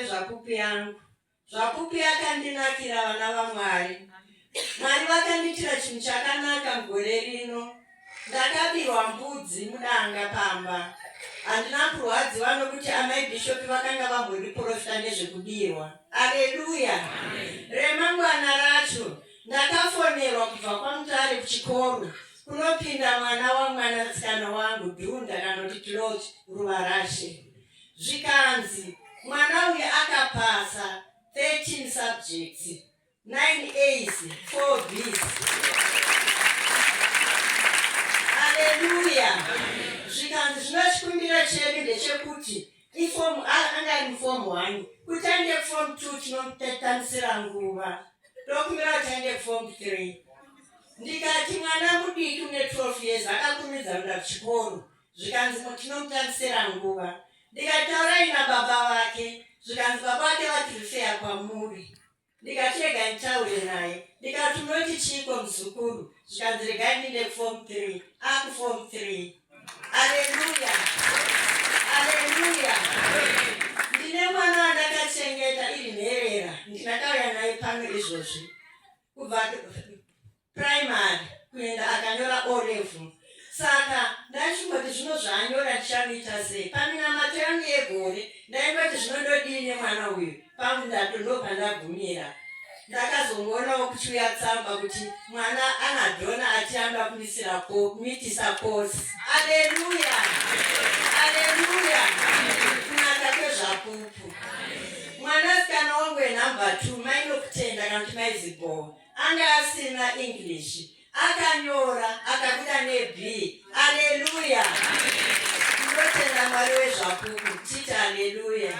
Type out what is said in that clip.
Zvapupu yangu. Zvapupu yakandinakira vana vaMwari. Mwari vakandiitira chinhu chakanaka mugore rino. Ndakabirwa mbudzi mudanga pamba. Handina kurwadziwa nokuti amai bhishopi vakanga vamboriprofita nezvekubirwa. Aleluya. Remangwana racho ndakafonerwa kubva kwaMutare kuchikoro kunopinda mwana wamwanasikana wangu Dhunda kana kuti Clot Ruvarashe. Zvikanzi mwana uyu akapasa 13 subjects, 9 A's, 4 B's. Haleluya. Zvikanzi zvinochikumbira chedu ndechekuti ifomu anga ari mufomu 1 kuti aende kufomu 2 tinomutanisira nguva. Ndokumbira kuti aende kufomu 3. Ndikati mwana mudiki une 12 years akakumidza kuenda kuchikoro. Zvikanzi tinomutanisira nguva. Ndikataura ina baba vake. Zvikanzi baba vake vatirifeya kwamuri. Ndikatega nitaure naye. Ndikati unoti chiko muzukuru. Zvikanzi regai ndiende kufomu 3. Akufomu 3. Haleluya. Haleluya. Ndine mwana wandakachengeta iri nherera. Ndakauya naye pano izvozvi. Kubva primary kuenda akanyora O level. Saka ndachingoti zvino zvaanyora ndichamuita sei. Paminamato yangu yegore ndaingoti zvinondodini mwana uyu. Pamundato ndopandagumira. Ndakazongonawo kuchiuya tsamba kuti mwana anadhona achiamba kumitisa kosi. Haleluya. Haleluya. Kunaka kwezvapupu. Mwanasikana wangu wenumber 2 mainokutenda kana kuti maizibhowa. Anga asina English. Akanyora akabuda neB. Haleluya. Ndinotenda Mwari wezvapupu. Tita haleluya.